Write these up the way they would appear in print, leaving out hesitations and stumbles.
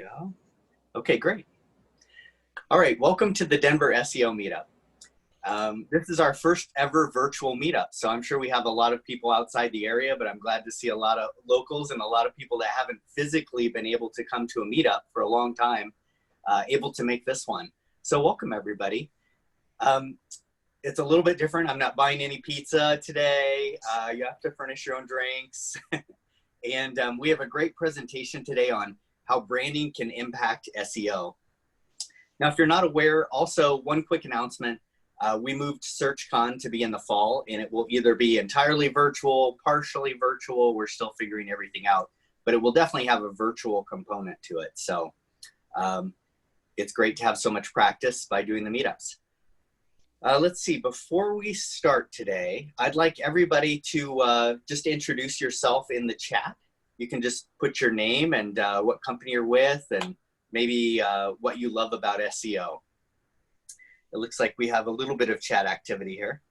go. Okay, great. All right, welcome to the Denver SEO Meetup. This is our first ever virtual meetup, so I'm sure we have a lot of people outside the area, but I'm glad to see a lot of locals and a lot of people that haven't physically been able to come to a meetup for a long time, able to make this one. So welcome, everybody. It's a little bit different. I'm not buying any pizza today. You have to furnish your own drinks. And we have a great presentation today on how branding can impact SEO. Now, if you're not aware, also one quick announcement, we moved SearchCon to be in the fall, and it will either be entirely virtual, partially virtual. We're still figuring everything out, but it will definitely have a virtual component to it. So it's great to have so much practice by doing the meetups. Let's see, before we start today, I'd like everybody to just introduce yourself in the chat. You can just put your name and what company you're with and maybe what you love about SEO. It looks like we have a little bit of chat activity here.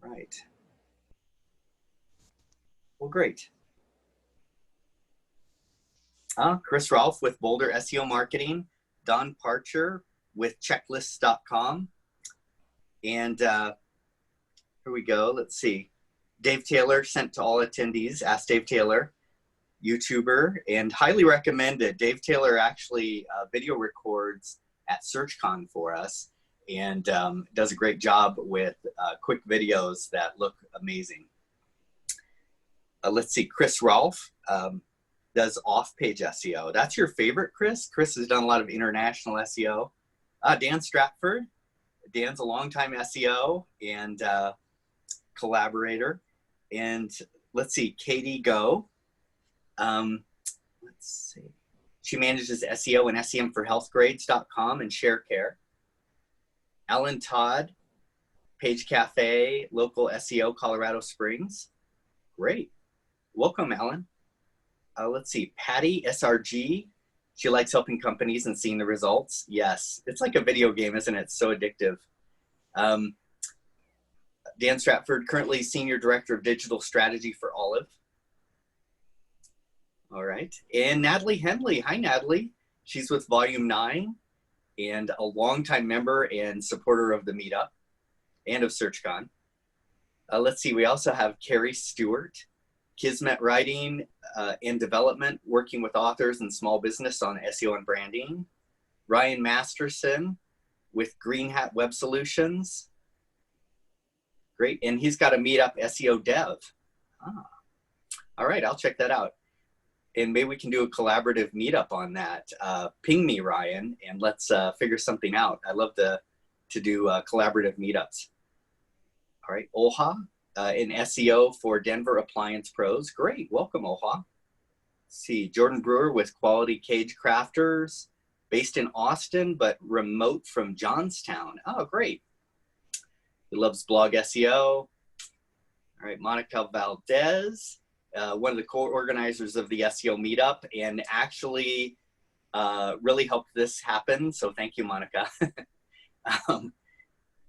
All right. Well, great. Chris Rolfe with Boulder SEO Marketing. Don Parcher with checklists.com. And here we go. Let's see. Dave Taylor sent to all attendees. Ask Dave Taylor, YouTuber, and highly recommended. Dave Taylor actually video records at SearchCon for us and does a great job with quick videos that look amazing. Let's see. Chris Rolfe does off-page SEO. That's your favorite, Chris? Chris has done a lot of international SEO. Dan Stratford. Dan's a longtime SEO and collaborator. And let's see, Katie Go. Let's see. She manages SEO and SEM for healthgrades.com and ShareCare. Alan Todd, Page Cafe, local SEO, Colorado Springs. Great. Welcome, Alan. Let's see, Patty SRG. She likes helping companies and seeing the results. Yes, it's like a video game, isn't it? It's so addictive. Dan Stratford, currently Senior Director of Digital Strategy for Olive. All right, and Natalie Henley. Hi, Natalie. She's with Volume 9 and a longtime member and supporter of the meetup and of SearchCon. Let's see, we also have Carrie Stewart. Kismet Writing and Development, working with authors and small business on SEO and branding. Ryan Masterson with Green Hat Web Solutions. Great, and he's got a meetup SEO dev. All right, I'll check that out. And maybe we can do a collaborative meetup on that. Ping me, Ryan, and let's figure something out. I love to do collaborative meetups. All right, Oha. In SEO for Denver Appliance Pros. Great, welcome, Oha. Let's see, Jordan Brewer with Quality Cage Crafters, based in Austin, but remote from Johnstown. Oh, great. He loves blog SEO. All right, Monica Valdez, one of the co-organizers of the SEO Meetup, and actually really helped this happen, so thank you, Monica.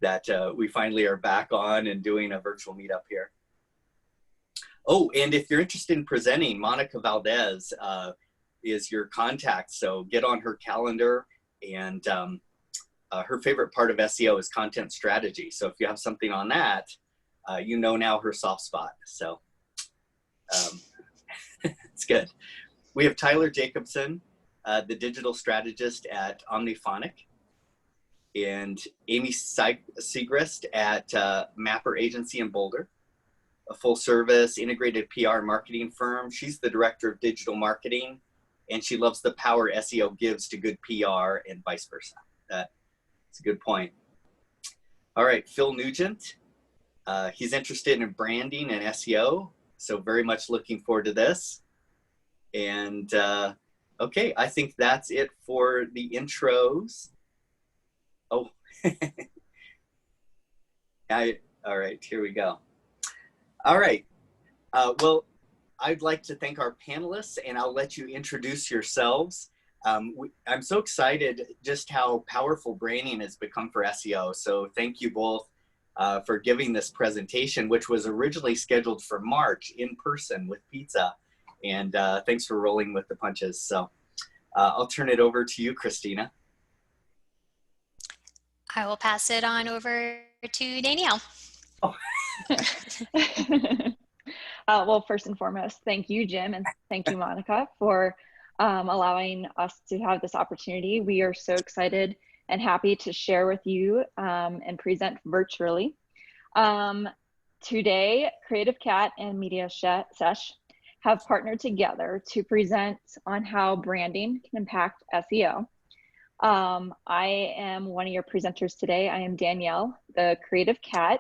That we finally are back on and doing a virtual meetup here. Oh, and if you're interested in presenting, Monica Valdez is your contact, so get on her calendar. And her favorite part of SEO is content strategy. So if you have something on that, you know now her soft spot. So it's good. We have Tyler Jacobson, the digital strategist at Omniphonic, and Amy Segrist at Mapper Agency in Boulder, a full-service integrated PR marketing firm. She's the director of digital marketing, and she loves the power SEO gives to good PR and vice versa. That's a good point. All right, Phil Nugent. He's interested in branding and SEO, so very much looking forward to this. And okay, I think that's it for the intros. Oh, all right, here we go. All right, well, I'd like to thank our panelists, and I'll let you introduce yourselves. I'm so excited just how powerful branding has become for SEO. So thank you both for giving this presentation, which was originally scheduled for March in person with pizza. And thanks for rolling with the punches. So I'll turn it over to you, Christina. I will pass it on over to Danielle. Oh. Well, first and foremost, thank you, Jim, and thank you, Monica, for allowing us to have this opportunity. We are so excited and happy to share with you and present virtually. Today, CreativCat and Media Sesh have partnered together to present on how branding can impact SEO. I am one of your presenters today. I am Danielle, the CreativCat.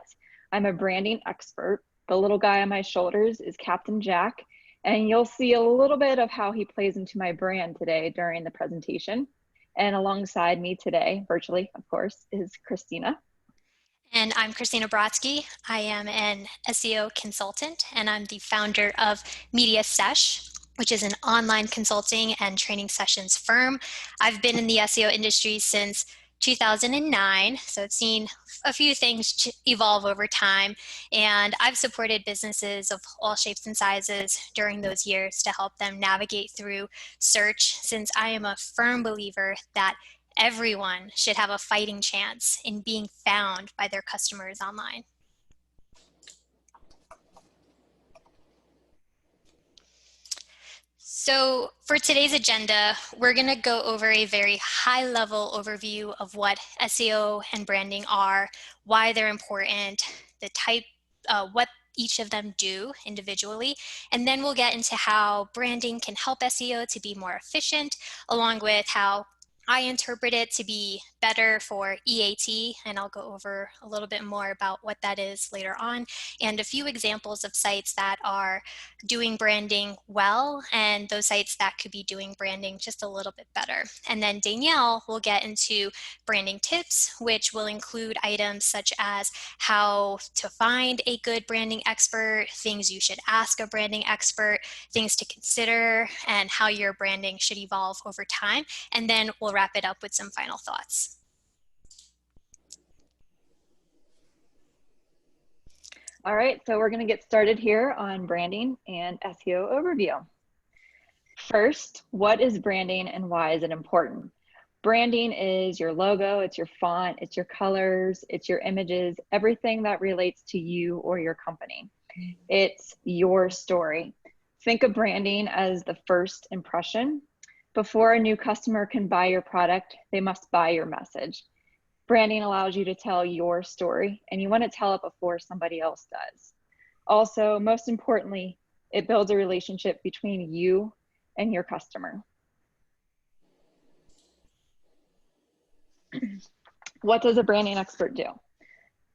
I'm a branding expert. The little guy on my shoulders is Captain Jack, and you'll see a little bit of how he plays into my brand today during the presentation. And alongside me today, virtually, of course, is Christina. And I'm Christina Brodsky. I am an SEO consultant, and I'm the founder of Media Sesh, which is an online consulting and training sessions firm. I've been in the SEO industry since 2009, so I've seen a few things evolve over time, and I've supported businesses of all shapes and sizes during those years to help them navigate through search, since I am a firm believer that everyone should have a fighting chance in being found by their customers online. So for today's agenda, we're going to go over a very high-level overview of what SEO and branding are, why they're important, the type, what each of them do individually, and then we'll get into how branding can help SEO to be more efficient, along with how I interpret it to be better for EAT, and I'll go over a little bit more about what that is later on, and a few examples of sites that are doing branding well and those sites that could be doing branding just a little bit better. And then Danielle will get into branding tips, which will include items such as how to find a good branding expert, things you should ask a branding expert, things to consider, and how your branding should evolve over time. And then we'll wrap it up with some final thoughts. All right, so we're going to get started here on branding and SEO overview. First, what is branding and why is it important? Branding is your logo, it's your font, it's your colors, it's your images, everything that relates to you or your company. It's your story. Think of branding as the first impression. Before a new customer can buy your product, they must buy your message. Branding allows you to tell your story, and you want to tell it before somebody else does. Also, most importantly, it builds a relationship between you and your customer. What does a branding expert do?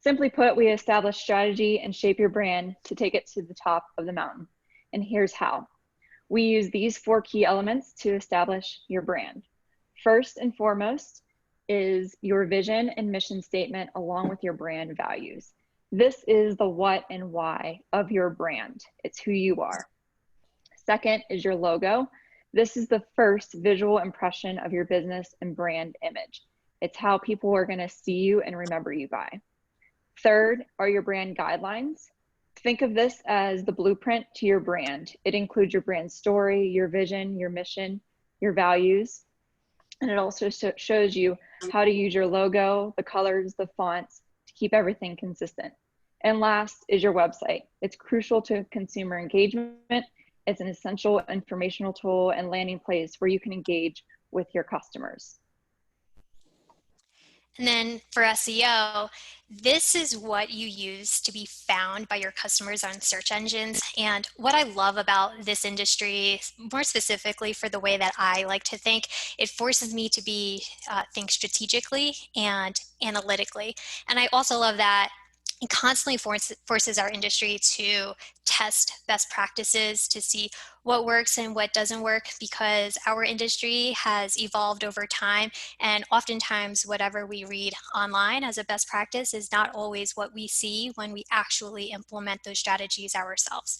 Simply put, we establish strategy and shape your brand to take it to the top of the mountain. And here's how. We use these 4 key elements to establish your brand. First and foremost is your vision and mission statement along with your brand values. This is the what and why of your brand. It's who you are. Second is your logo. This is the first visual impression of your business and brand image. It's how people are going to see you and remember you by. Third are your brand guidelines. Think of this as the blueprint to your brand. It includes your brand story, your vision, your mission, your values. And it also shows you how to use your logo, the colors, the fonts to keep everything consistent. And last is your website. It's crucial to consumer engagement. It's an essential informational tool and landing place where you can engage with your customers. And then for SEO, this is what you use to be found by your customers on search engines. And what I love about this industry, more specifically for the way that I like to think, it forces me to think strategically and analytically. And I also love that it constantly forces our industry to test best practices to see what works and what doesn't work, because our industry has evolved over time, and oftentimes whatever we read online as a best practice is not always what we see when we actually implement those strategies ourselves.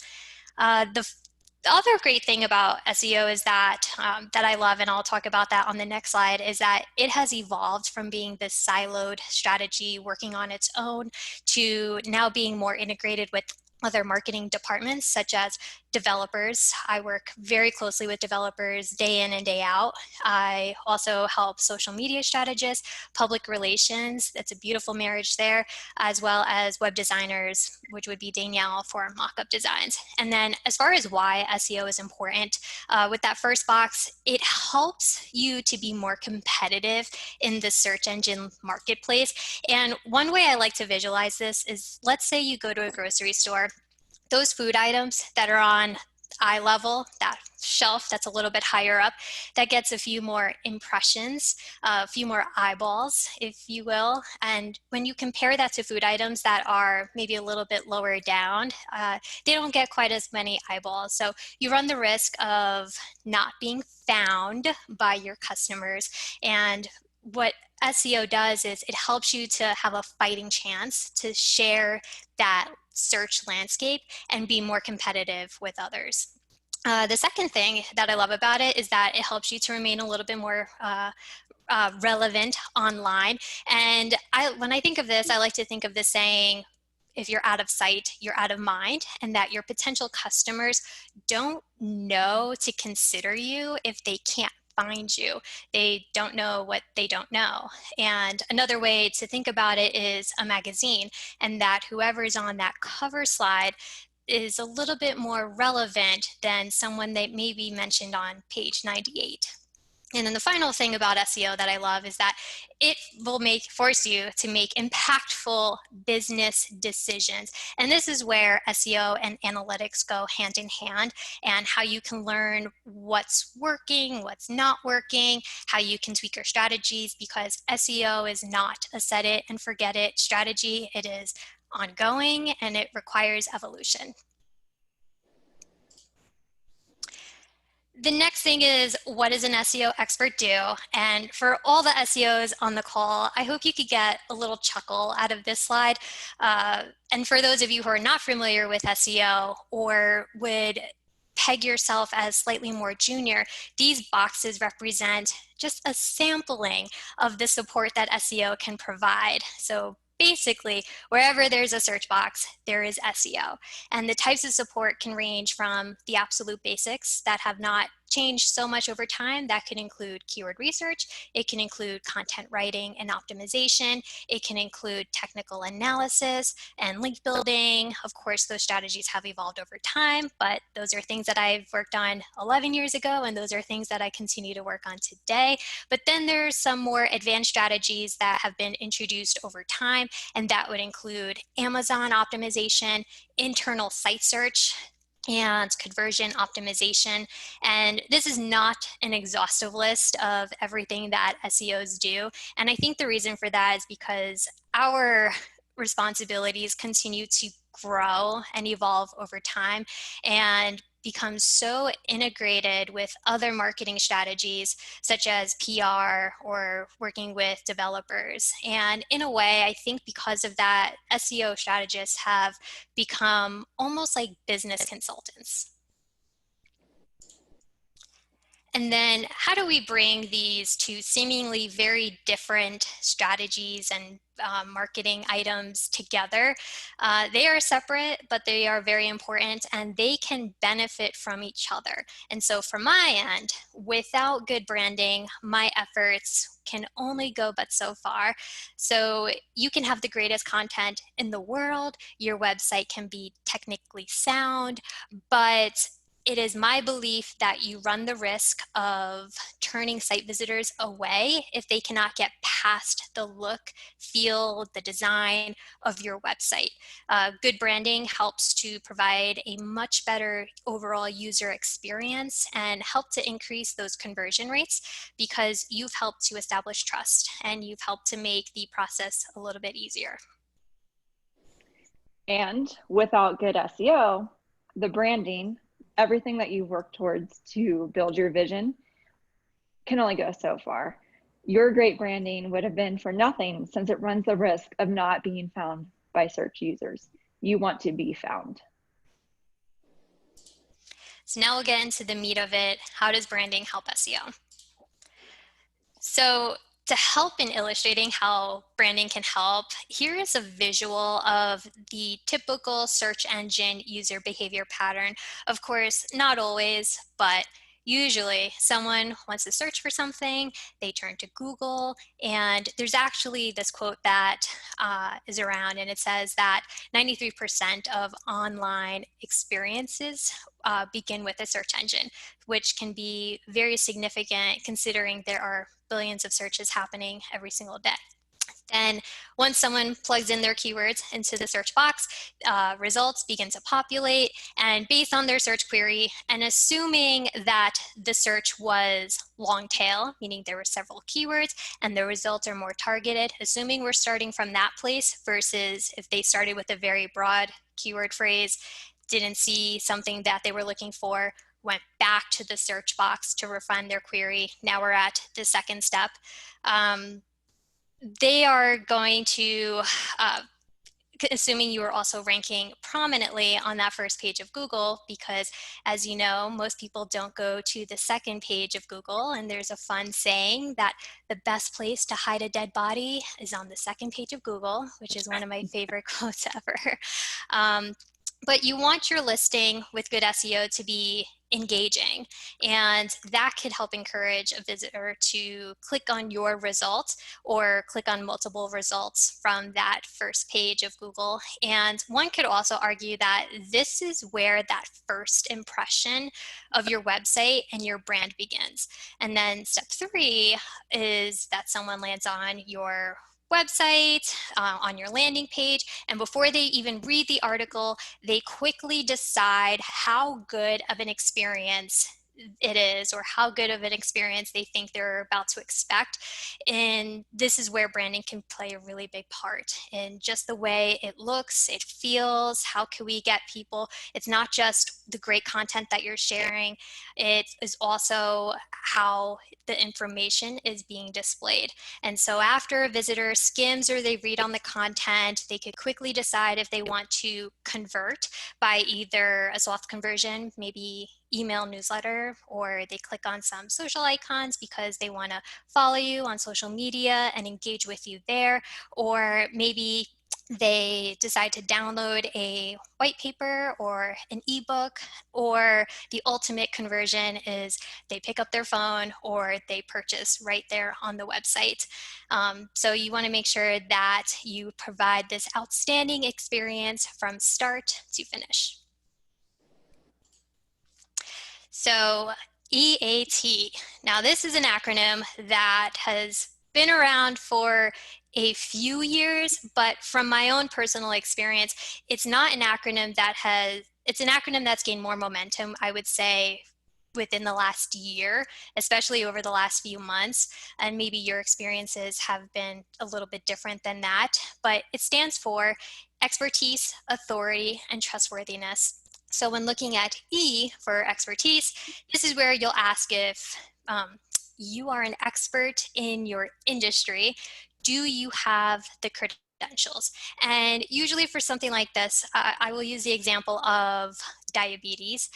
The other great thing about SEO is that I love, and I'll talk about that on the next slide, is that it has evolved from being this siloed strategy working on its own to now being more integrated with other marketing departments, such as developers. I work very closely with developers day in and day out. I also help social media strategists, public relations, that's a beautiful marriage there, as well as web designers, which would be Danielle for mock-up designs. And then as far as why SEO is important, with that first box, it helps you to be more competitive in the search engine marketplace. And one way I like to visualize this is, let's say you go to a grocery store. Those food items that are on eye level, that shelf that's a little bit higher up, that gets a few more impressions, a few more eyeballs, if you will. And when you compare that to food items that are maybe a little bit lower down, they don't get quite as many eyeballs. So you run the risk of not being found by your customers. And what SEO does is it helps you to have a fighting chance to share that search landscape and be more competitive with others. The second thing that I love about it is that it helps you to remain a little bit more relevant online. And when I think of this, I like to think of this saying, if you're out of sight, you're out of mind, and that your potential customers don't know to consider you if they can't find you. They don't know what they don't know. And another way to think about it is a magazine, and that whoever's on that cover slide is a little bit more relevant than someone that may be mentioned on page 98. And then the final thing about SEO that I love is that it will force you to make impactful business decisions. And this is where SEO and analytics go hand in hand, and how you can learn what's working, what's not working, how you can tweak your strategies, because SEO is not a set it and forget it strategy. It is ongoing and it requires evolution. The next thing is, what does an SEO expert do? And for all the SEOs on the call, I hope you could get a little chuckle out of this slide. And for those of you who are not familiar with SEO or would peg yourself as slightly more junior, these boxes represent just a sampling of the support that SEO can provide. So basically, wherever there's a search box, there is SEO. And the types of support can range from the absolute basics that have not changed so much over time. That can include keyword research. It can include content writing and optimization. It can include technical analysis and link building. Of course, those strategies have evolved over time, but those are things that I've worked on 11 years ago, and those are things that I continue to work on today. But then there's some more advanced strategies that have been introduced over time, and that would include Amazon optimization, internal site search, and conversion optimization. And this is not an exhaustive list of everything that SEOs do. And I think the reason for that is because our responsibilities continue to grow and evolve over time, and become so integrated with other marketing strategies such as PR or working with developers. And in a way, I think because of that, SEO strategists have become almost like business consultants. And then how do we bring these two seemingly very different strategies and marketing items together? They are separate, but they are very important, and they can benefit from each other. And so from my end, without good branding, my efforts can only go but so far. So you can have the greatest content in the world, your website can be technically sound, but it is my belief that you run the risk of turning site visitors away if they cannot get past the look, feel, the design of your website. Good branding helps to provide a much better overall user experience and help to increase those conversion rates, because you've helped to establish trust and you've helped to make the process a little bit easier. And without good SEO, the branding, everything that you've worked towards to build your vision can only go so far. Your great branding would have been for nothing, since it runs the risk of not being found by search users. You want to be found. So now we'll get into the meat of it. How does branding help SEO? So to help in illustrating how branding can help, here is a visual of the typical search engine user behavior pattern. Of course, not always, but usually someone wants to search for something, they turn to Google, and there's actually this quote that is around, and it says that 93% of online experiences begin with a search engine, which can be very significant considering there are billions of searches happening every single day. Then once someone plugs in their keywords into the search box, results begin to populate, and based on their search query, and assuming that the search was long tail, meaning there were several keywords and the results are more targeted, assuming we're starting from that place versus if they started with a very broad keyword phrase, didn't see something that they were looking for, went back to the search box to refine their query. Now we're at the second step. They are going to, assuming you are also ranking prominently on that first page of Google, because as you know, most people don't go to the second page of Google, and there's a fun saying that the best place to hide a dead body is on the second page of Google, which is one of my favorite quotes ever. But you want your listing with good SEO to be engaging, and that could help encourage a visitor to click on your results or click on multiple results from that first page of Google. And one could also argue that this is where that first impression of your website and your brand begins. And then step 3 is that someone lands on your website, on your landing page, and before they even read the article, they quickly decide how good of an experience it is, or how good of an experience they think they're about to expect. And this is where branding can play a really big part in just the way it looks, it feels, how can we get people, it's not just the great content that you're sharing, it is also how the information is being displayed. And so after a visitor skims or they read on the content, they could quickly decide if they want to convert by either a soft conversion, maybe email newsletter, or they click on some social icons because they want to follow you on social media and engage with you there, or maybe they decide to download a white paper or an ebook, or the ultimate conversion is they pick up their phone or they purchase right there on the website. So you want to make sure that you provide this outstanding experience from start to finish. So EAT. Now this is an acronym that has been around for a few years, but from my own personal experience, it's not an acronym that it's an acronym that's gained more momentum, I would say, within the last year, especially over the last few months. And maybe your experiences have been a little bit different than that, but it stands for expertise, authority, and trustworthiness. So when looking at E for expertise, this is where you'll ask if you are an expert in your industry. Do you have the credentials? And usually for something like this, I will use the example of diabetes.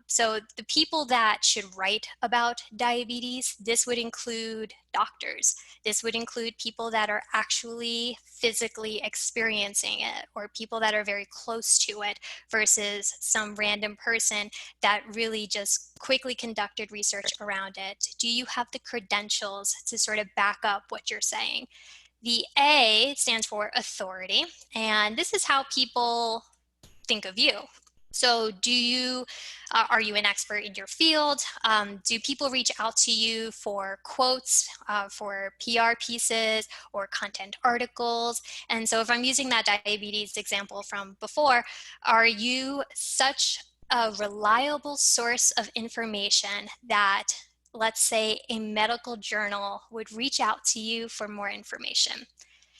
So the people that should write about diabetes, this would include doctors. This would include people that are actually physically experiencing it, or people that are very close to it, versus some random person that really just quickly conducted research around it. Do you have the credentials to sort of back up what you're saying? The A stands for authority, and this is how people think of you. So do you, are you an expert in your field? Do people reach out to you for quotes, for PR pieces or content articles? And so if I'm using that diabetes example from before, are you such a reliable source of information that, let's say, a medical journal would reach out to you for more information?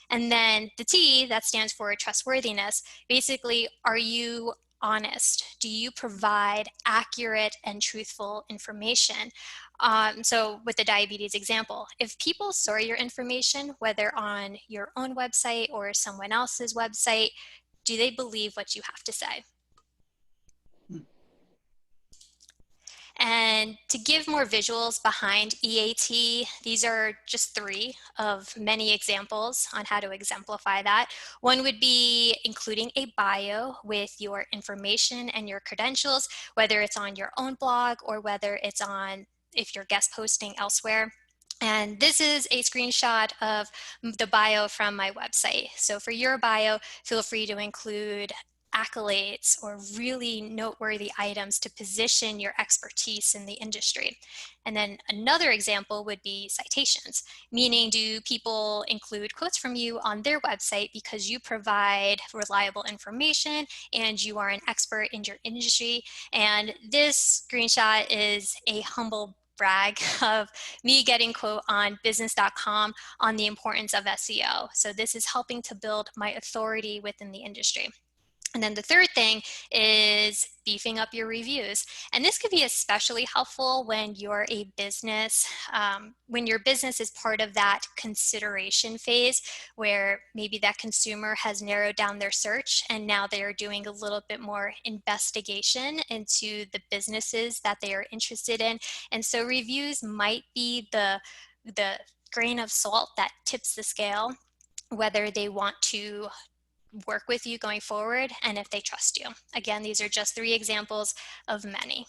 And then the T, that stands for trustworthiness. Basically, are you honest? Do you provide accurate and truthful information? So with the diabetes example, if people saw your information, whether on your own website or someone else's website, do they believe what you have to say? And And to give more visuals behind EAT, these are just 3 of many examples on how to exemplify that. One would be including a bio with your information and your credentials, whether it's on your own blog or whether it's on if you're guest posting elsewhere. And this is a screenshot of the bio from my website. So for your bio, feel free to include accolades or really noteworthy items to position your expertise in the industry. And then another example would be citations, meaning do people include quotes from you on their website because you provide reliable information and you are an expert in your industry. And this screenshot is a humble brag of me getting quote on business.com on the importance of SEO. So this is helping to build my authority within the industry. And then the third thing is beefing up your reviews. And this could be especially helpful when you're a business, when your business is part of that consideration phase where maybe that consumer has narrowed down their search and now they are doing a little bit more investigation into the businesses that they are interested in. And so reviews might be the grain of salt that tips the scale, whether they want to work with you going forward and if they trust you. Again, these are just 3 examples of many.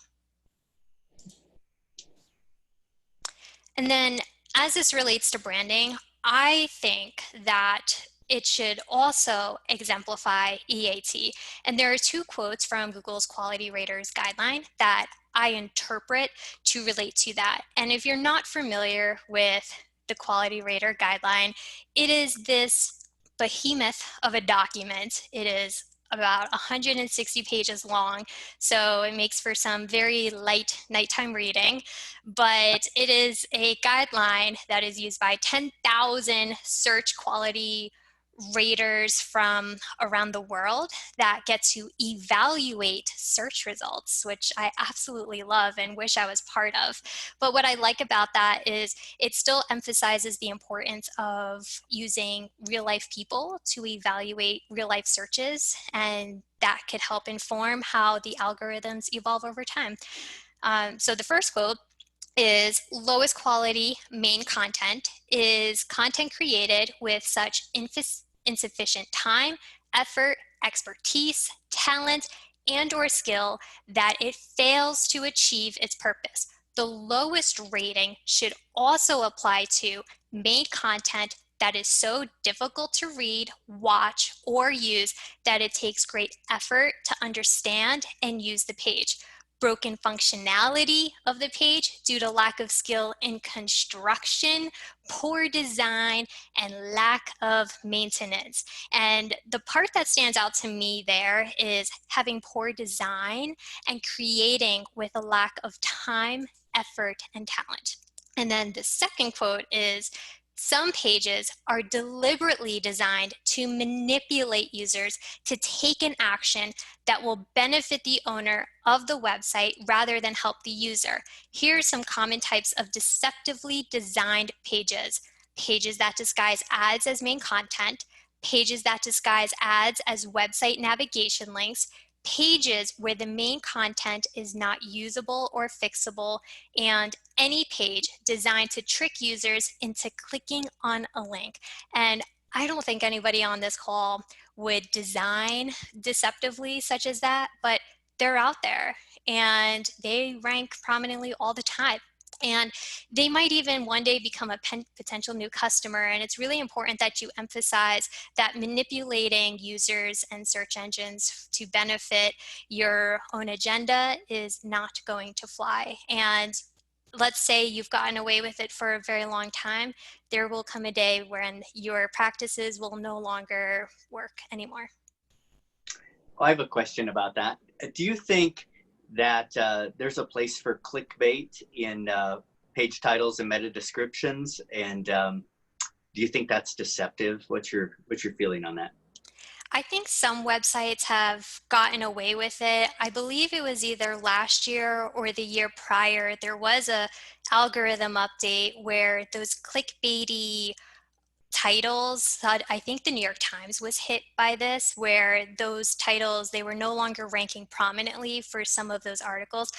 And then as this relates to branding, I think that it should also exemplify EAT. And there are 2 quotes from Google's Quality Raters Guideline that I interpret to relate to that. And if you're not familiar with the Quality Rater Guideline, it is this behemoth of a document. It is about 160 pages long, so it makes for some very light nighttime reading, but it is a guideline that is used by 10,000 search quality raters from around the world that get to evaluate search results, which I absolutely love and wish I was part of. But what I like about that is it still emphasizes the importance of using real life people to evaluate real life searches, and that could help inform how the algorithms evolve over time. So the first quote is lowest quality main content is content created with such insufficient time, effort, expertise, talent, and or skill that it fails to achieve its purpose. The lowest rating should also apply to main content that is so difficult to read, watch, or use that it takes great effort to understand and use the page. Broken functionality of the page due to lack of skill in construction, poor design, and lack of maintenance. And the part that stands out to me there is having poor design and creating with a lack of time, effort, and talent. And then the second quote is, some pages are deliberately designed to manipulate users to take an action that will benefit the owner of the website rather than help the user. Here are some common types of deceptively designed pages. Pages that disguise ads as main content, pages that disguise ads as website navigation links, pages where the main content is not usable or fixable, and any page designed to trick users into clicking on a link. And I don't think anybody on this call would design deceptively such as that, but they're out there and they rank prominently all the time. And they might even one day become a potential new customer. And it's really important that you emphasize that manipulating users and search engines to benefit your own agenda is not going to fly. And let's say you've gotten away with it for a very long time, there will come a day when your practices will no longer work anymore. I have a question about that. Do you think that there's a place for clickbait in page titles and meta descriptions? And do you think that's deceptive? What's your feeling on that? I think some websites have gotten away with it. I believe it was either last year or the year prior, there was a algorithm update where those clickbaity titles, I think the New York Times was hit by this, where those titles, they were no longer ranking prominently for some of those articles.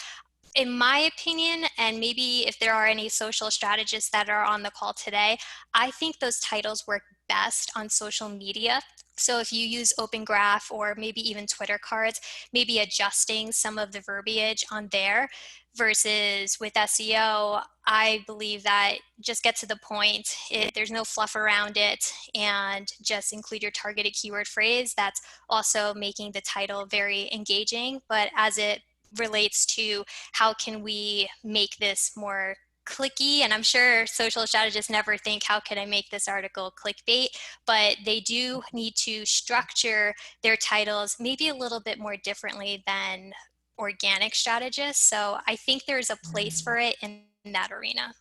in my opinion, and maybe if there are any social strategists that are on the call today, I think those titles work best on social media. So if you use Open Graph or maybe even Twitter cards, maybe adjusting some of the verbiage on there versus with SEO, I believe that just get to the point. There's no fluff around it, and just include your targeted keyword phrase. That's also making the title very engaging. But as it relates to how can we make this more clicky, and I'm sure social strategists never think, how can I make this article clickbait? But they do need to structure their titles maybe a little bit more differently than organic strategists. So I think there's a place for it in that arena.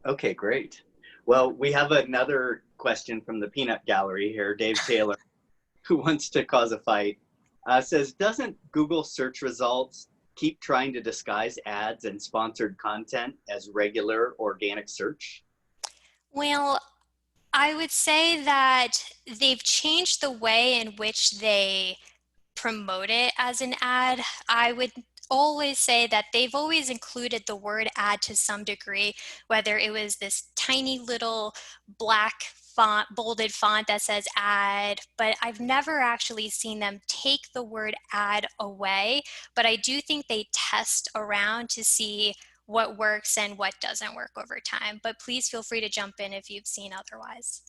Okay, great. Well, we have another question from the peanut gallery here, Dave Taylor, who wants to cause a fight. Says, doesn't Google search results keep trying to disguise ads and sponsored content as regular organic search? Well, I would say that they've changed the way in which they promote it as an ad. I would always say that they've always included the word ad to some degree, whether it was this tiny little black font, bolded font that says ad, but I've never actually seen them take the word ad away. But I do think they test around to see what works and what doesn't work over time. But please feel free to jump in if you've seen otherwise.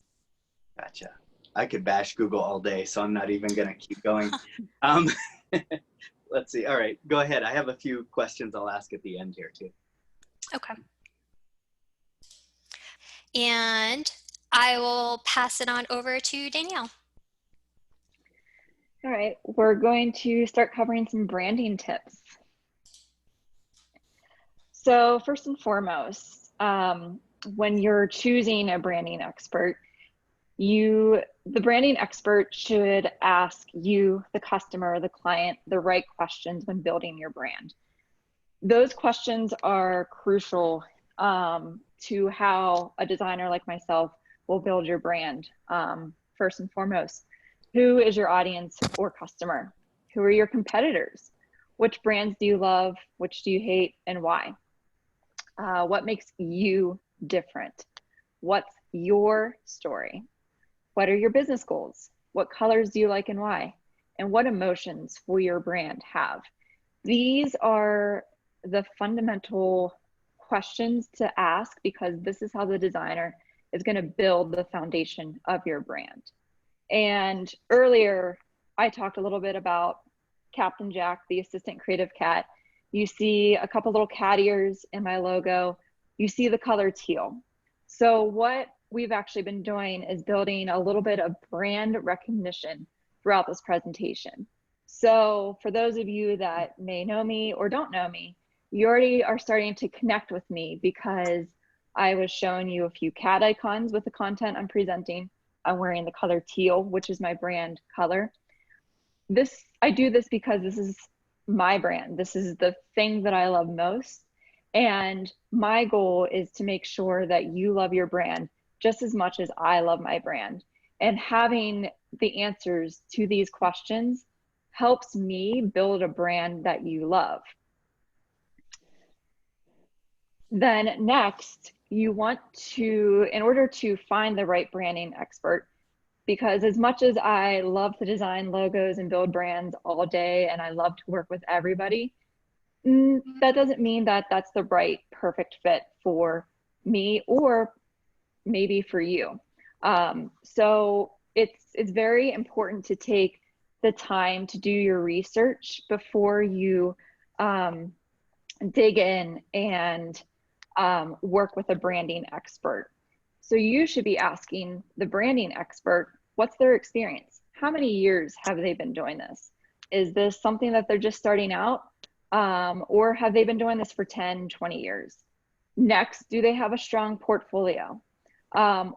Gotcha. I could bash Google all day, so I'm not even going to keep going. Let's see. All right, go ahead. I have a few questions I'll ask at the end here too. Okay. And I will pass it on over to Danielle. All right, we're going to start covering some branding tips. So first and foremost, when you're choosing a branding expert, the branding expert should ask you, the customer, the client, the right questions when building your brand. Those questions are crucial to how a designer like myself will build your brand. First and foremost, who is your audience or customer? Who are your competitors? Which brands do you love? Which do you hate, and why? What makes you different? What's your story? What are your business goals? What colors do you like and why? And what emotions will your brand have? These are the fundamental questions to ask, because this is how the designer is going to build the foundation of your brand. And earlier, I talked a little bit about Captain Jack, the assistant creative cat. You see a couple little cat ears in my logo. You see the color teal. So what we've actually been doing is building a little bit of brand recognition throughout this presentation. So for those of you that may know me or don't know me, you already are starting to connect with me because I was showing you a few cat icons with the content I'm presenting. I'm wearing the color teal, which is my brand color. I do this because this is my brand. This is the thing that I love most. And my goal is to make sure that you love your brand just as much as I love my brand. And having the answers to these questions helps me build a brand that you love. Then next, you want to, in order to find the right branding expert, because as much as I love to design logos and build brands all day, and I love to work with everybody, that doesn't mean that that's the right perfect fit for me or maybe for you. So it's very important to take the time to do your research before you dig in and work with a branding expert. So you should be asking the branding expert, what's their experience? How many years have they been doing this? Is this something that they're just starting out? Or have they been doing this for 10, 20 years? Next, do they have a strong portfolio?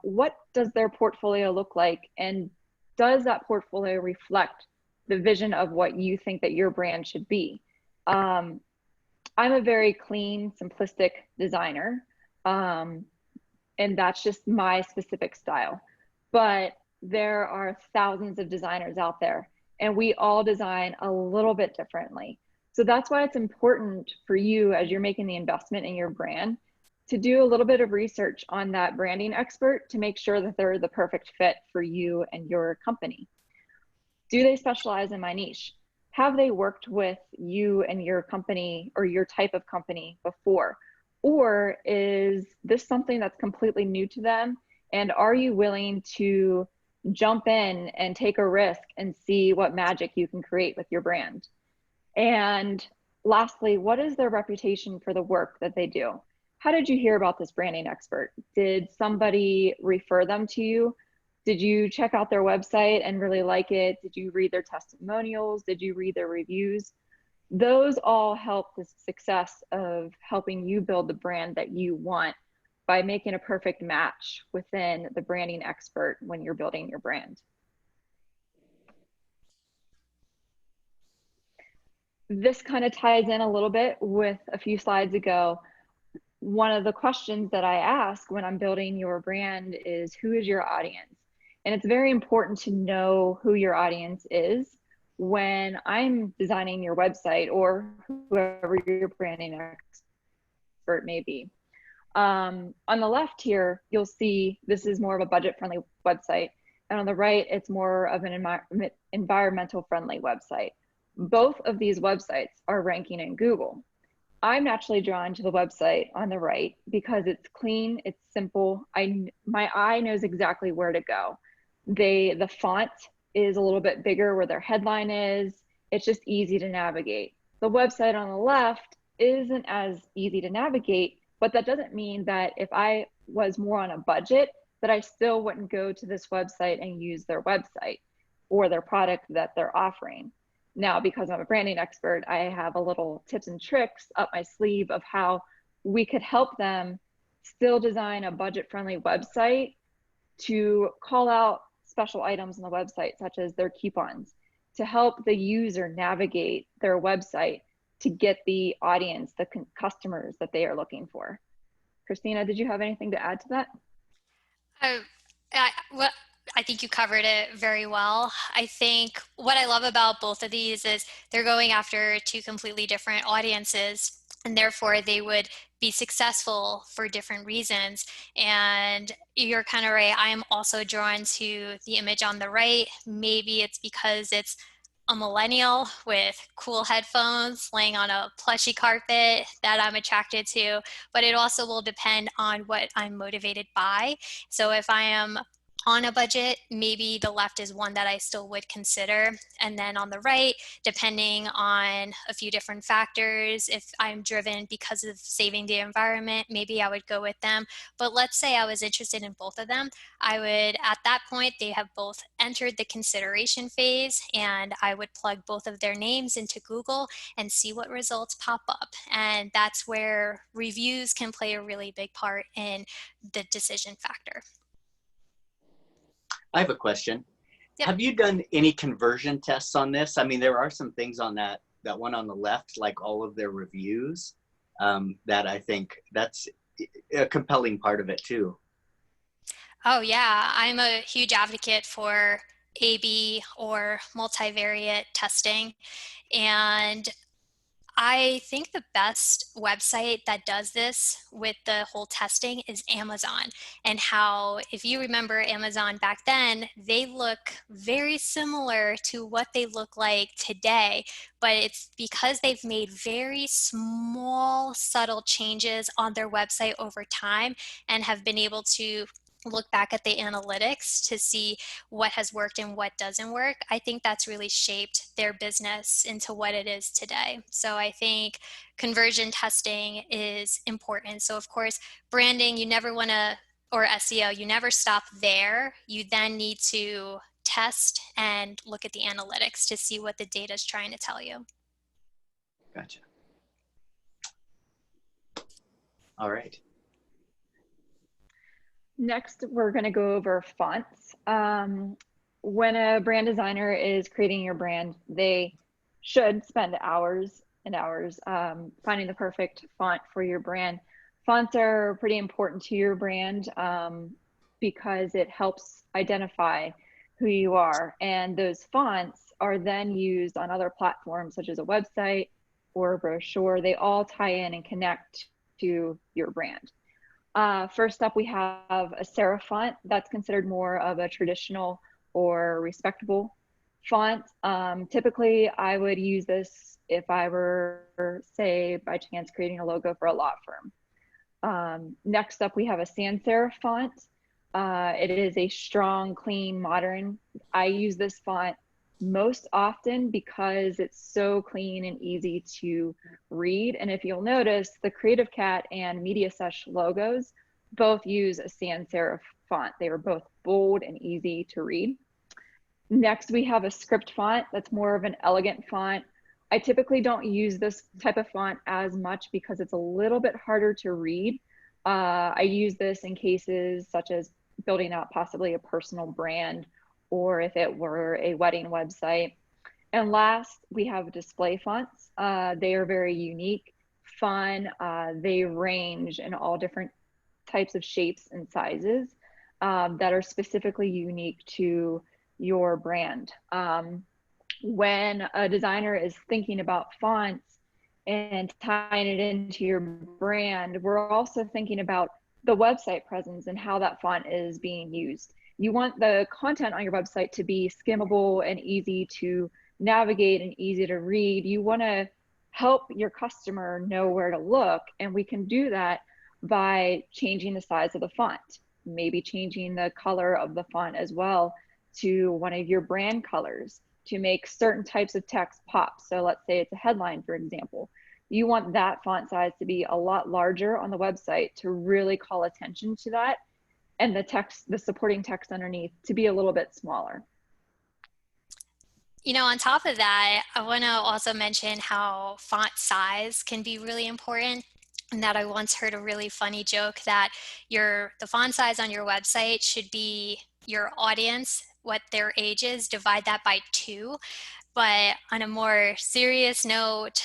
What does their portfolio look like? And does that portfolio reflect the vision of what you think that your brand should be? I'm a very clean, simplistic designer. And that's just my specific style. But there are thousands of designers out there, and we all design a little bit differently. So that's why it's important for you, as you're making the investment in your brand, to do a little bit of research on that branding expert to make sure that they're the perfect fit for you and your company. Do they specialize in my niche? Have they worked with you and your company or your type of company before? Or is this something that's completely new to them? And are you willing to jump in and take a risk and see what magic you can create with your brand? And lastly, what is their reputation for the work that they do? How did you hear about this branding expert? Did somebody refer them to you? Did you check out their website and really like it? Did you read their testimonials? Did you read their reviews? Those all help the success of helping you build the brand that you want by making a perfect match within the branding expert when you're building your brand. This kind of ties in a little bit with a few slides ago. One of the questions that I ask when I'm building your brand is, who is your audience? And it's very important to know who your audience is when I'm designing your website or whoever your branding expert may be. On the left here, you'll see this is more of a budget-friendly website. And on the right, it's more of an environmental-friendly website. Both of these websites are ranking in Google. I'm naturally drawn to the website on the right because it's clean, it's simple. My eye knows exactly where to go. The font is a little bit bigger where their headline is. It's just easy to navigate. The website on the left isn't as easy to navigate, but that doesn't mean that if I was more on a budget, that I still wouldn't go to this website and use their website or their product that they're offering. Now, because I'm a branding expert, I have a little tips and tricks up my sleeve of how we could help them still design a budget-friendly website to call out special items on the website, such as their coupons, to help the user navigate their website to get the audience, the customers that they are looking for. Christina, did you have anything to add to that? Well, I think you covered it very well. I think what I love about both of these is they're going after two completely different audiences, and therefore they would be successful for different reasons. And you're kind of right. I am also drawn to the image on the right. Maybe it's because it's a millennial with cool headphones laying on a plushy carpet that I'm attracted to, but it also will depend on what I'm motivated by. So if I am on a budget, maybe the left is one that I still would consider. And then on the right, depending on a few different factors, if I'm driven because of saving the environment, maybe I would go with them. But let's say I was interested in both of them. I would, at that point, they have both entered the consideration phase, and I would plug both of their names into Google and see what results pop up. And that's where reviews can play a really big part in the decision factor. I have a question. Yep. Have you done any conversion tests on this? I mean, there are some things on that one on the left, like all of their reviews, that I think that's a compelling part of it too. Oh yeah, I'm a huge advocate for A/B or multivariate testing. And I think the best website that does this with the whole testing is Amazon. And how, if you remember Amazon back then, they look very similar to what they look like today, but it's because they've made very small, subtle changes on their website over time and have been able to look back at the analytics to see what has worked and what doesn't work. I think that's really shaped their business into what it is today. So I think conversion testing is important. So of course, branding, you never want to, or SEO, you never stop there. You then need to test and look at the analytics to see what the data is trying to tell you. Gotcha. All right. Next, we're going to go over fonts. When a brand designer is creating your brand, they should spend hours and hours finding the perfect font for your brand. Fonts are pretty important to your brand because it helps identify who you are. And those fonts are then used on other platforms such as a website, or a brochure, they all tie in and connect to your brand. First up, we have a serif font. That's considered more of a traditional or respectable font. Typically, I would use this if I were, say, by chance, creating a logo for a law firm. Next up, we have a sans serif font. It is a strong, clean, modern. I use this font most often because it's so clean and easy to read. And if you'll notice, the CreativCat and MediaSesh logos both use a sans serif font. They are both bold and easy to read. Next, we have a script font that's more of an elegant font. I typically don't use this type of font as much because it's a little bit harder to read. I use this in cases such as building out possibly a personal brand, or if it were a wedding website. And last, we have display fonts. They are very unique, fun. They range in all different types of shapes and sizes that are specifically unique to your brand. When a designer is thinking about fonts and tying it into your brand, we're also thinking about the website presence and how that font is being used. You want the content on your website to be skimmable and easy to navigate and easy to read. You want to help your customer know where to look, and we can do that by changing the size of the font, maybe changing the color of the font as well to one of your brand colors to make certain types of text pop. So let's say it's a headline, for example. You want that font size to be a lot larger on the website to really call attention to that, and the text, the supporting text underneath, to be a little bit smaller. You know, on top of that, I want to also mention how font size can be really important. And that I once heard a really funny joke that the font size on your website should be your audience, what their age is, divide that by 2. But on a more serious note,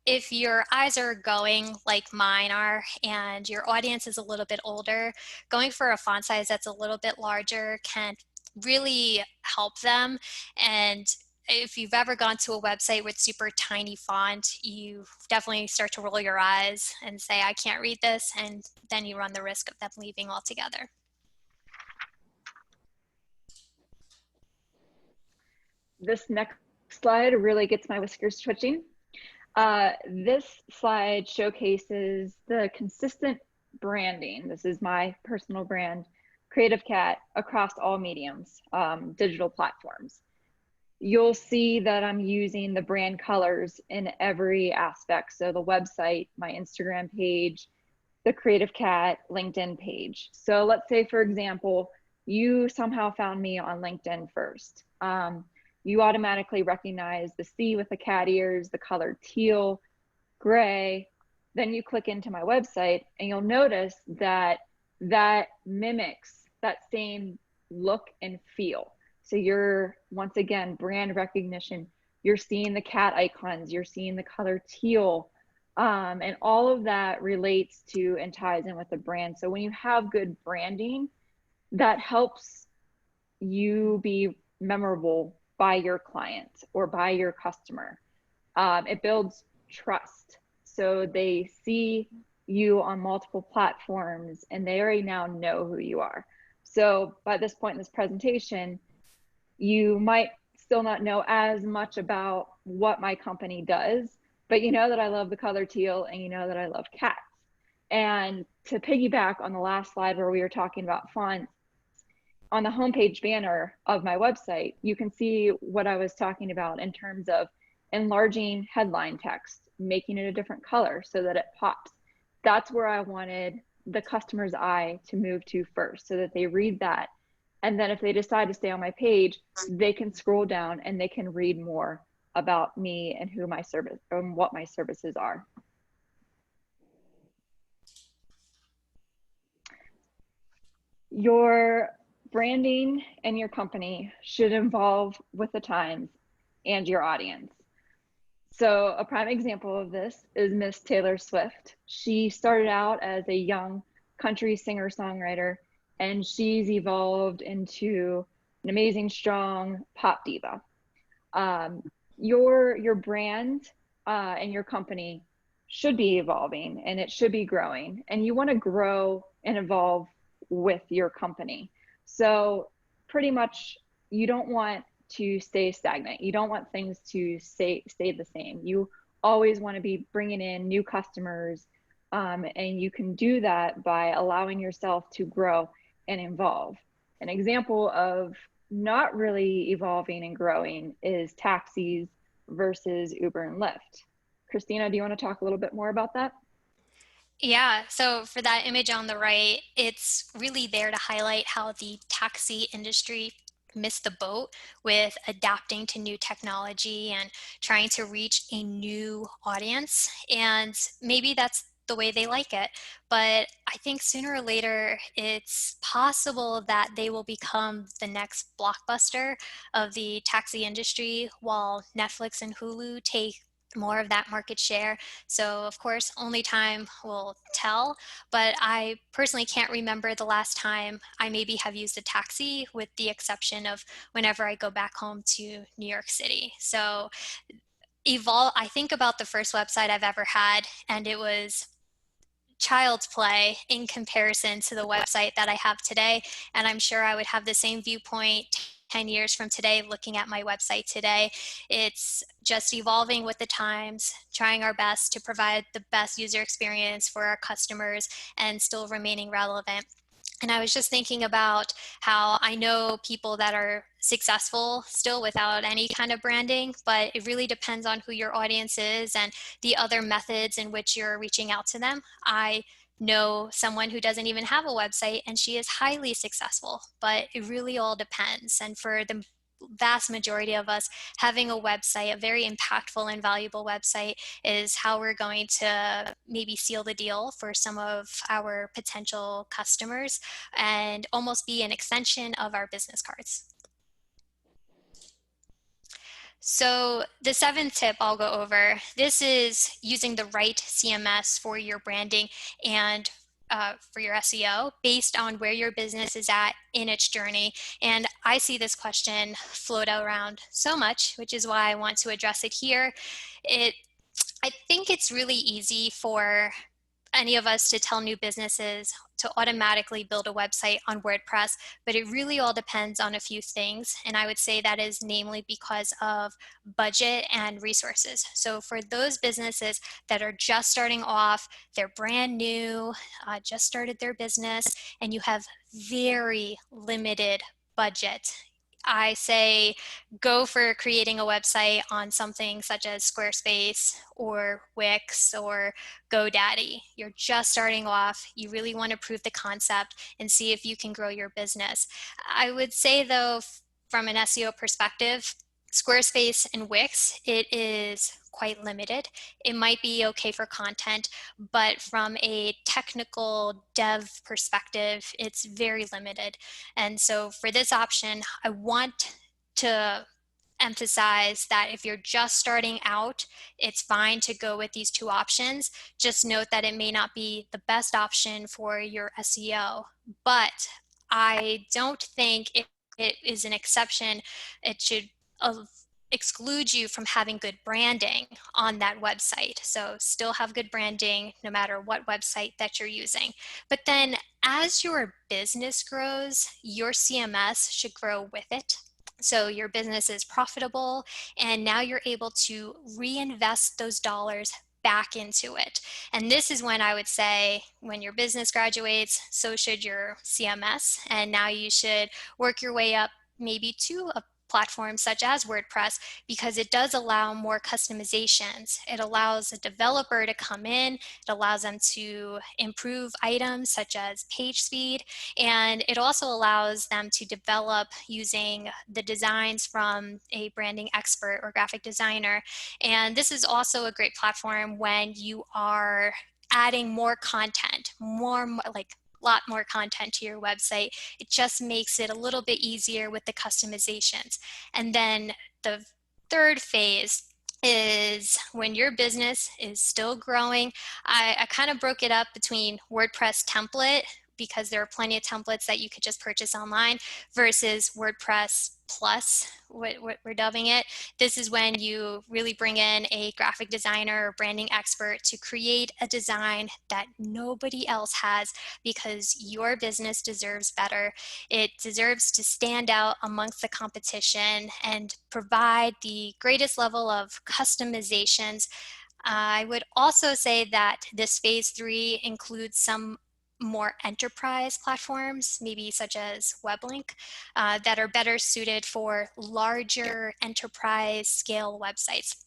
if your eyes are going like mine are and your audience is a little bit older, going for a font size that's a little bit larger can really help them. And if you've ever gone to a website with super tiny font, you definitely start to roll your eyes and say, I can't read this, and then you run the risk of them leaving altogether. This next slide really gets my whiskers twitching. This slide showcases the consistent branding. This is my personal brand, CreativCat, across all mediums, digital platforms. You'll see that I'm using the brand colors in every aspect. So the website, my Instagram page, the CreativCat LinkedIn page. So let's say, for example, you somehow found me on LinkedIn first. You automatically recognize the C with the cat ears, the color teal, gray. Then you click into my website and you'll notice that that mimics that same look and feel. So you're, once again, brand recognition. You're seeing the cat icons, you're seeing the color teal, and all of that relates to and ties in with the brand. So when you have good branding, that helps you be memorable by your client or by your customer. It builds trust. So they see you on multiple platforms and they already now know who you are. So by this point in this presentation, you might still not know as much about what my company does, but you know that I love the color teal and you know that I love cats. And to piggyback on the last slide where we were talking about fonts, on the homepage banner of my website, you can see what I was talking about in terms of enlarging headline text, making it a different color so that it pops. That's where I wanted the customer's eye to move to first, so that they read that. And then if they decide to stay on my page, they can scroll down and they can read more about me and who my service and what my services are. Your branding and your company should evolve with the times and your audience. So a prime example of this is Miss Taylor Swift. She started out as a young country singer-songwriter, and she's evolved into an amazing, strong pop diva. Your brand and your company should be evolving and it should be growing, and you want to grow and evolve with your company. So pretty much you don't want to stay stagnant. You don't want things to stay the same. You always want to be bringing in new customers, and you can do that by allowing yourself to grow and evolve. An example of not really evolving and growing is taxis versus Uber and Lyft. Christina, do you want to talk a little bit more about that? Yeah, so for that image on the right, it's really there to highlight how the taxi industry missed the boat with adapting to new technology and trying to reach a new audience. And maybe that's the way they like it. But I think sooner or later, it's possible that they will become the next blockbuster of the taxi industry while Netflix and Hulu take more of that market share. So of course, only time will tell, but I personally can't remember the last time I maybe have used a taxi, with the exception of whenever I go back home to New York City. So I think about the first website I've ever had, and it was child's play in comparison to the website that I have today. And I'm sure I would have the same viewpoint 10 years from today looking at my website today. It's just evolving with the times, trying our best to provide the best user experience for our customers and still remaining relevant. And I was just thinking about how I know people that are successful still without any kind of branding, but it really depends on who your audience is and the other methods in which you're reaching out to them. I know someone who doesn't even have a website and she is highly successful, but it really all depends. And for the vast majority of us, having a website, a very impactful and valuable website, is how we're going to maybe seal the deal for some of our potential customers and almost be an extension of our business cards. So the seventh tip I'll go over, this is using the right CMS for your branding and for your SEO based on where your business is at in its journey. And I see this question float around so much, which is why I want to address it here. I think it's really easy for any of us to tell new businesses to automatically build a website on WordPress, but it really all depends on a few things. And I would say that is namely because of budget and resources. So for those businesses that are just starting off, they're brand new, just started their business, and you have very limited budget, I say go for creating a website on something such as Squarespace or Wix or GoDaddy. You're just starting off. You really want to prove the concept and see if you can grow your business. I would say though, from an SEO perspective, Squarespace and Wix, it is quite limited. It might be okay for content, but from a technical dev perspective, it's very limited. And so for this option, I want to emphasize that if you're just starting out, it's fine to go with these two options. Just note that it may not be the best option for your SEO, but I don't think it is an exception. It should exclude you from having good branding on that website. So still have good branding no matter what website that you're using. But then as your business grows, your CMS should grow with it. So your business is profitable, and now you're able to reinvest those dollars back into it. And this is when I would say when your business graduates, so should your CMS. And now you should work your way up maybe to a platform such as WordPress, because it does allow more customizations. It allows a developer to come in, it allows them to improve items such as page speed, and it also allows them to develop using the designs from a branding expert or graphic designer. And this is also a great platform when you are adding more content, lot more content to your website. It just makes it a little bit easier with the customizations. And then the third phase is when your business is still growing. I kind of broke it up between WordPress template, because there are plenty of templates that you could just purchase online versus WordPress Plus, what we're dubbing it. This is when you really bring in a graphic designer or branding expert to create a design that nobody else has, because your business deserves better. It deserves to stand out amongst the competition and provide the greatest level of customizations. I would also say that this phase 3 includes some more enterprise platforms, maybe such as WebLink, that are better suited for larger enterprise scale websites.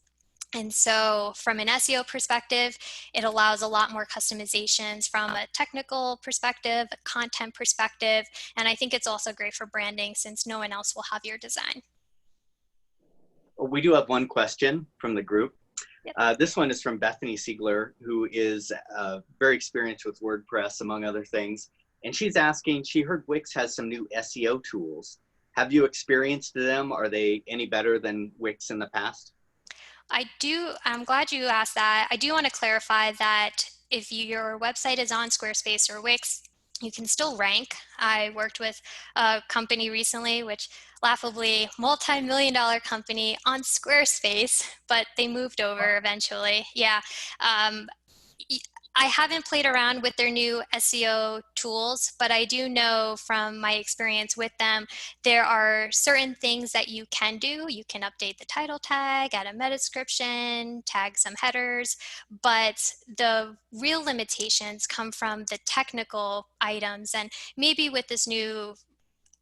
And so from an SEO perspective, it allows a lot more customizations from a technical perspective, a content perspective, and I think it's also great for branding since no one else will have your design. We do have one question from the group. Yep. This one is from Bethany Siegler, who is very experienced with WordPress, among other things. And she's asking, she heard Wix has some new SEO tools. Have you experienced them? Are they any better than Wix in the past? I'm glad you asked that. I do want to clarify that if your website is on Squarespace or Wix, you can still rank. I worked with a company recently, which laughably multi-million-dollar company on Squarespace, but they moved over eventually. Yeah. I haven't played around with their new SEO tools, but I do know from my experience with them, there are certain things that you can do. You can update the title tag, add a meta description, tag some headers, but the real limitations come from the technical items. And maybe with this new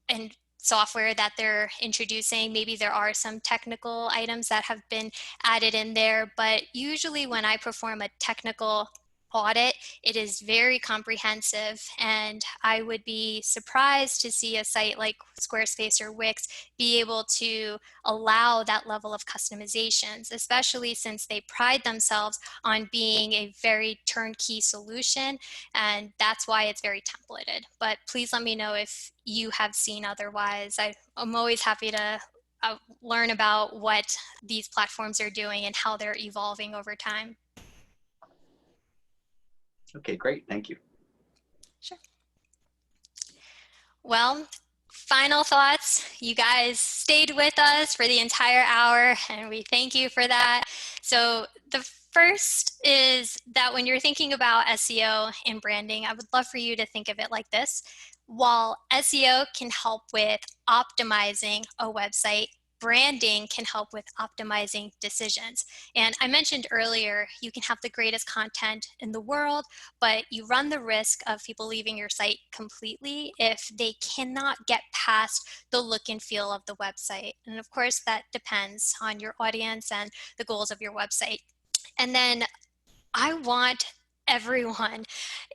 and software that they're introducing, maybe there are some technical items that have been added in there, but usually when I perform a technical audit, it is very comprehensive, and I would be surprised to see a site like Squarespace or Wix be able to allow that level of customizations, especially since they pride themselves on being a very turnkey solution, and that's why it's very templated. But please let me know if you have seen otherwise. I'm always happy to learn about what these platforms are doing and how they're evolving over time. Okay, great. Thank you. Sure. Well, final thoughts. You guys stayed with us for the entire hour, and we thank you for that. So the first is that when you're thinking about SEO and branding, I would love for you to think of it like this. While SEO can help with optimizing a website, branding can help with optimizing decisions. And I mentioned earlier, you can have the greatest content in the world, but you run the risk of people leaving your site completely if they cannot get past the look and feel of the website. And of course, that depends on your audience and the goals of your website. And then I want everyone,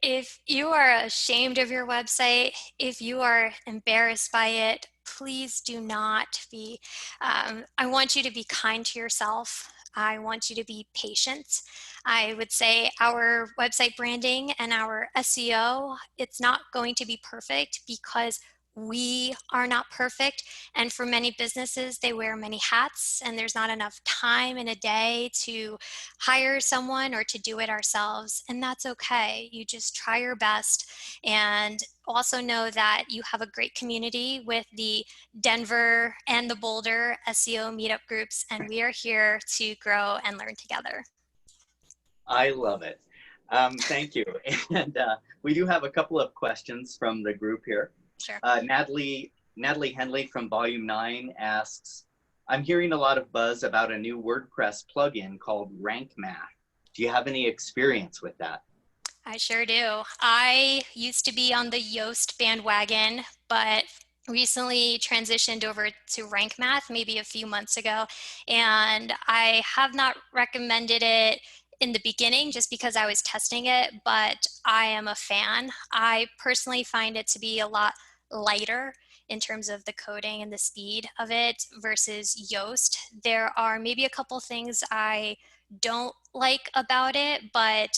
if you are ashamed of your website, if you are embarrassed by it, please do not be. I want you to be kind to yourself. I want you to be patient. I would say our website branding and our SEO, it's not going to be perfect because we are not perfect. And for many businesses, they wear many hats, and there's not enough time in a day to hire someone or to do it ourselves. And that's okay. You just try your best. And also know that you have a great community with the Denver and the Boulder SEO Meetup Groups, and we are here to grow and learn together. I love it. Thank you. And we do have a couple of questions from the group here. Sure. Natalie Henley from Volume 9 asks, I'm hearing a lot of buzz about a new WordPress plugin called Rank Math. Do you have any experience with that? I sure do. I used to be on the Yoast bandwagon, but recently transitioned over to Rank Math maybe a few months ago, and I have not recommended it in the beginning just because I was testing it, but I am a fan. I personally find it to be a lot lighter in terms of the coding and the speed of it versus Yoast. There are maybe a couple things I don't like about it, but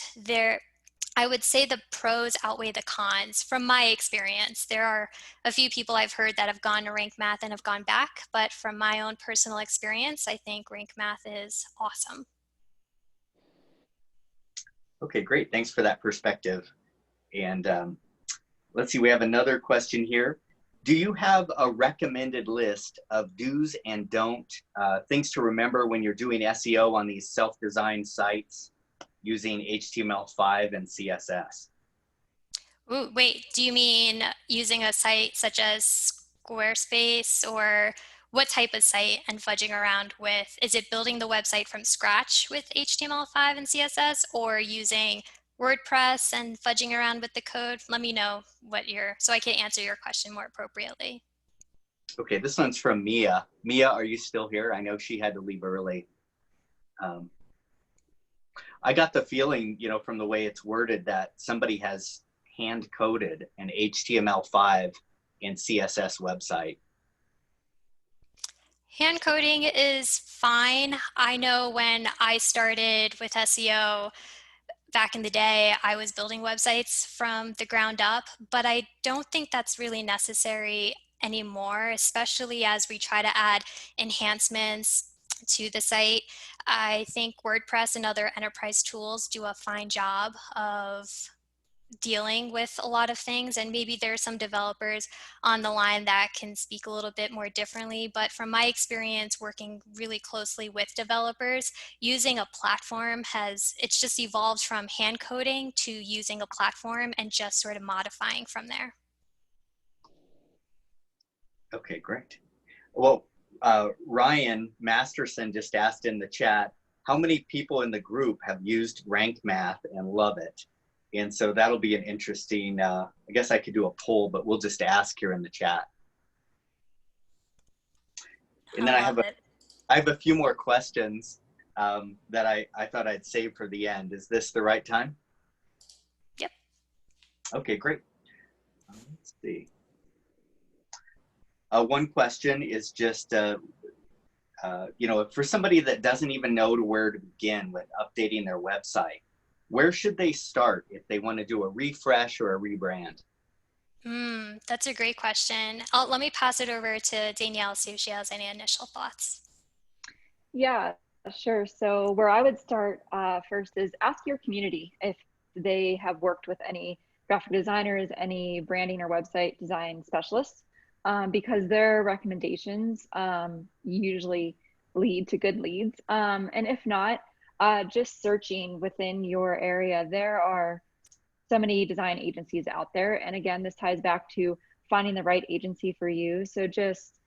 I would say the pros outweigh the cons from my experience. There are a few people I've heard that have gone to Rank Math and have gone back, but from my own personal experience, I think Rank Math is awesome. Okay, great. Thanks for that perspective. And Let's see, we have another question here. Do you have a recommended list of do's and don't, things to remember when you're doing SEO on these self-designed sites using HTML5 and CSS? Ooh, wait, do you mean using a site such as Squarespace, or what type of site and fudging around with? Is it building the website from scratch with HTML5 and CSS, or using WordPress and fudging around with the code? Let me know so I can answer your question more appropriately. Okay, this one's from Mia. Mia, are you still here? I know she had to leave early. I got the feeling, from the way it's worded, that somebody has hand coded an HTML5 and CSS website. Hand coding is fine. I know when I started with SEO back in the day, I was building websites from the ground up, but I don't think that's really necessary anymore, especially as we try to add enhancements to the site. I think WordPress and other enterprise tools do a fine job of dealing with a lot of things, and maybe there are some developers on the line that can speak a little bit more differently, but from my experience working really closely with developers, using a platform it's just evolved from hand coding to using a platform and just sort of modifying from there. Okay, great. Well, Ryan Masterson just asked in the chat, how many people in the group have used Rank Math and love it? And so that'll be an interesting, I guess I could do a poll, but we'll just ask here in the chat. And then I have a few more questions that I thought I'd save for the end. Is this the right time? Yep. Okay, great. Let's see. One question is just, for somebody that doesn't even know where to begin with updating their website, where should they start if they want to do a refresh or a rebrand? That's a great question. Let me pass it over to Danielle, see if she has any initial thoughts. Yeah, sure. So where I would start first is ask your community if they have worked with any graphic designers, any branding or website design specialists, because their recommendations usually lead to good leads. And if not, just searching within your area, there are so many design agencies out there. And again, this ties back to finding the right agency for you. So just,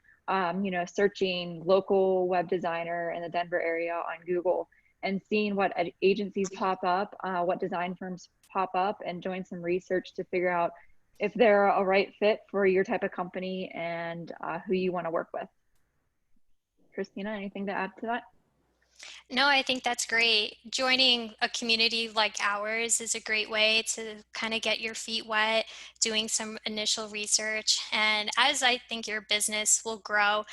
searching local web designer in the Denver area on Google and seeing what agencies pop up, what design firms pop up, and doing some research to figure out if they're a right fit for your type of company and who you want to work with. Christina, anything to add to that? No, I think that's great. Joining a community like ours is a great way to kind of get your feet wet, doing some initial research. And as I think your business will grow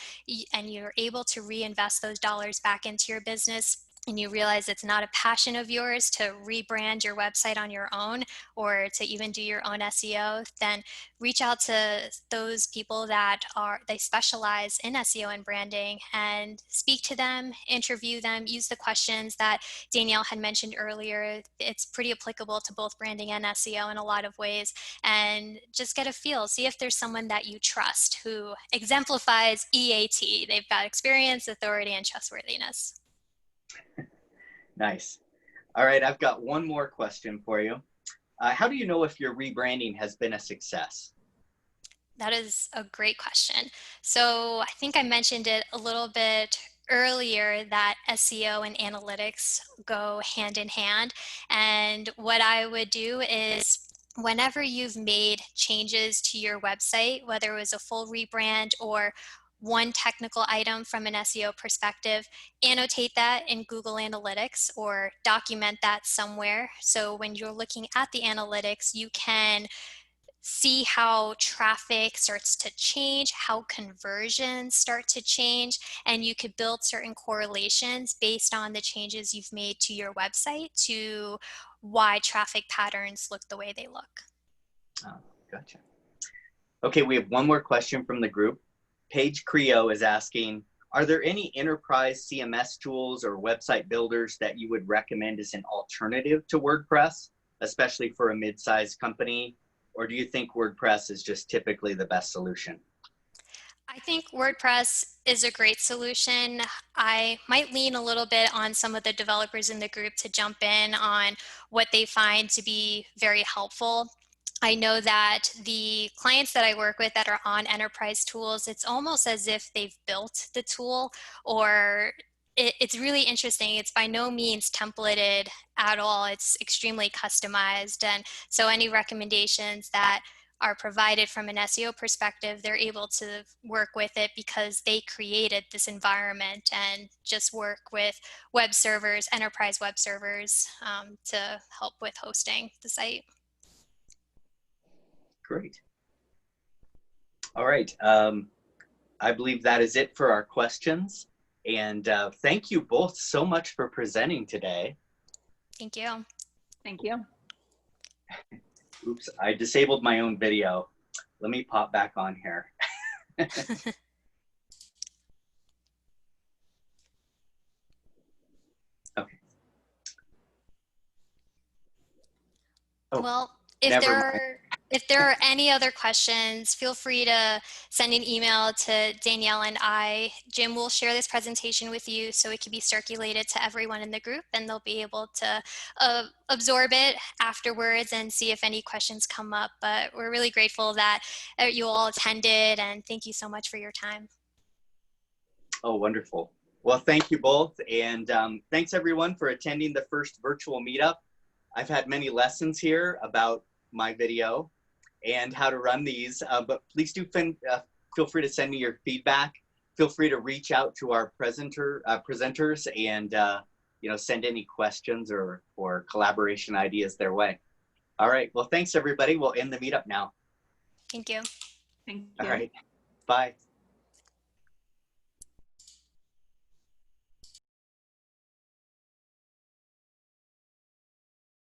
and you're able to reinvest those dollars back into your business, and you realize it's not a passion of yours to rebrand your website on your own or to even do your own SEO, then reach out to those people that they specialize in SEO and branding and speak to them, interview them, use the questions that Danielle had mentioned earlier. It's pretty applicable to both branding and SEO in a lot of ways, and just get a feel. See if there's someone that you trust who exemplifies EAT. They've got experience, authority, and trustworthiness. Nice. All right, I've got one more question for you. How do you know if your rebranding has been a success? That is a great question. So I think I mentioned it a little bit earlier that SEO and analytics go hand in hand. And what I would do is whenever you've made changes to your website, whether it was a full rebrand or one technical item from an SEO perspective, annotate that in Google Analytics or document that somewhere. So when you're looking at the analytics, you can see how traffic starts to change, how conversions start to change, and you could build certain correlations based on the changes you've made to your website to why traffic patterns look the way they look. Oh, gotcha. Okay, we have one more question from the group. Paige Creo is asking, are there any enterprise CMS tools or website builders that you would recommend as an alternative to WordPress, especially for a mid-sized company Or do you think WordPress is just typically the best solution? I think WordPress is a great solution. I might lean a little bit on some of the developers in the group to jump in on what they find to be very helpful. I know that the clients that I work with that are on enterprise tools, it's almost as if they've built the tool, or it's really interesting. It's by no means templated at all. It's extremely customized. And so any recommendations that are provided from an SEO perspective, they're able to work with it because they created this environment and just work with web servers, enterprise web servers, to help with hosting the site. Great. All right. I believe that is it for our questions. And thank you both so much for presenting today. Thank you. Thank you. Oops, I disabled my own video. Let me pop back on here. Okay. Oh, well, never mind. if there are any other questions, feel free to send an email to Danielle and I. Jim will share this presentation with you so it can be circulated to everyone in the group, and they'll be able to absorb it afterwards and see if any questions come up. But we're really grateful that you all attended, and thank you so much for your time. Oh, wonderful. Well, thank you both. And thanks everyone for attending the first virtual meetup. I've had many lessons here about my video and how to run these, but please do feel free to send me your feedback. Feel free to reach out to our presenters and send any questions or collaboration ideas their way. All right, well, thanks everybody. We'll end the meetup now. Thank you. Thank you. All right, bye.